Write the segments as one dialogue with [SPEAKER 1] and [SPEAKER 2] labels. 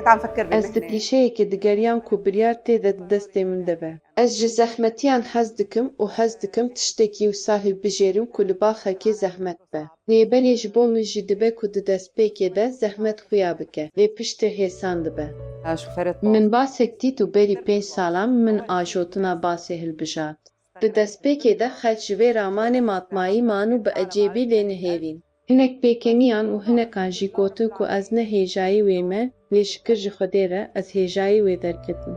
[SPEAKER 1] عم فكر
[SPEAKER 2] Ez di
[SPEAKER 1] بمهنة.
[SPEAKER 2] klîşeyekê digeriyan ku biryar tê de di destê min de be. Ez ji zehmetiyan hez dikim û hez dikim tiştekî wisa hilbijêrim ku li ba xelkê zehmet be. Lêbelê ji bo min jî dibe ku di destpêkê de zehmet xuya bike, lê piştî hêsan dibe.
[SPEAKER 1] شوفيرة
[SPEAKER 2] Min
[SPEAKER 1] باص.
[SPEAKER 2] basek dît û berî 5 salan min ajotina basê hilbijart. Di destpêkê de xelk ji vê ramanê matmayî man û bi ecêbî lê nihêlîn. Hinek pêkeniyan û hinekan jî gotin ku ez ne hêjayî wê me, lê şikir ji Xwedê re ez hêjayî wê derketim.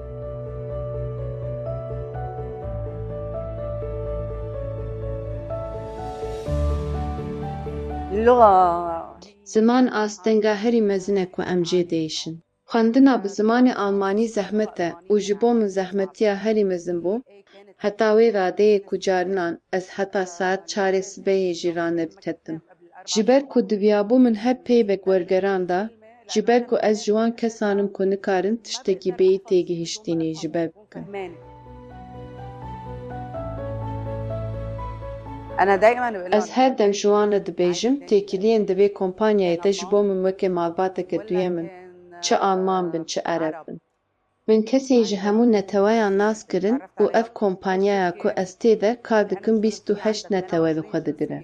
[SPEAKER 1] اللغة
[SPEAKER 2] Ziman astenga herî mezin e ku em jê değişin. Xwendina bi zimanê Almanî zehmet e û ji bo min zehmetiya herî mezin bû, heta wê radeyê ku carinan ez heta saet 4 sibehê jî ranediketim. Ji ber ku diviyabû min her peyvek wergeran da, ji ber ku ez ji wan kesan im ku nikarin tiştekî bêyî têgihiştînê ji ber bikim.
[SPEAKER 1] أنا دائما بقول
[SPEAKER 2] Ez her dem ji wan re dibêjim têkiliyên di vê kompanyayê de ji bo min wekî malbateke duyem in, çi Alman bin çi Ereb bin. Min kesê ji hemû neteweyan nas kirin û ev kompanyaya ku ez tê de kar dikim 28 netewe li xwe digire.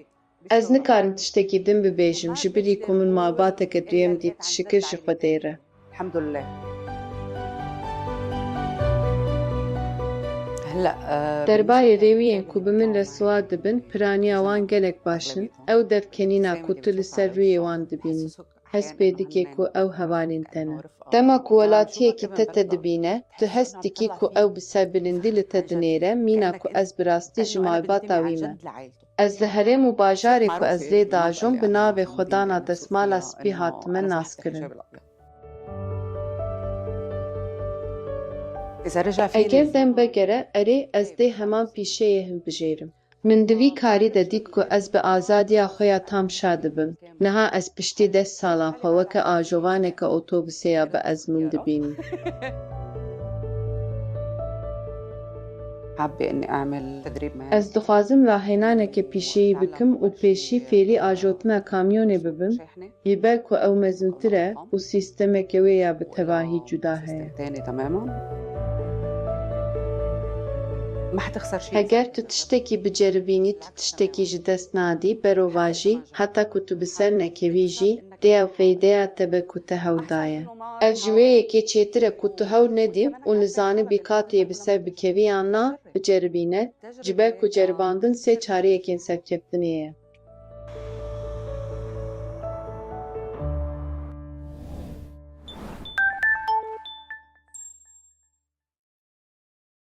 [SPEAKER 2] Ez nikarim tiştekî din bibêjim ji birî ku min malbateke duyem dît şikir ji Xwedê re.
[SPEAKER 1] الحمد لله. هلا
[SPEAKER 2] Derbarê rêwiyên ku bi min re siwar dibin, piraniya wan gelek baş in, ew devkenîna ku tu li ser rûyê wan dibînî. Hespê dike ku ew hevalên te ne. Dema ku welatiyekî te te dibîne, tu hest dikî ku ew bi serbilindî li te dinêre, mîna ku ez bi rastî ji malbata wî me. Ez li herêm û bajarê ku ez lê diajom, bi navê xwedana destmala spî hatime naskirin. Eger dem vegere, erê ez dê heman pîşeyê hilbijêrim. Min di vî karî de dît ku ez bi azadiya xwe ya tam şa dibim. Niha ez piştî 10 salan xwe weke ajovaneka otobusê ya bi ezmûn dibînim.
[SPEAKER 1] حابة إني أعمل تدريب مهني.
[SPEAKER 2] Ez dixwazim rahênaneke pîşeyî bikim û pêşî fêrî ajotina kamyonê bibim, li ber ku ew mezintir e û sîstemeke wê ya bi tevahî cuda heye.
[SPEAKER 1] تاني تماما. ما حتخسر شيء.
[SPEAKER 2] Heger tu tiştekî biceribînî, tu tiştekî ji dest nadî, berova jî, heta ku tu bi ser nekevî jî, dêya feydeya te be ku te hewl daye. Ev ji wê yekê çêtir e ku tu hewl nedî û nizanî bîqatiyê bi ser bikevî yan na, biceribîne, ji ber ku ceribandin sê çareyekên serkeftinê ye.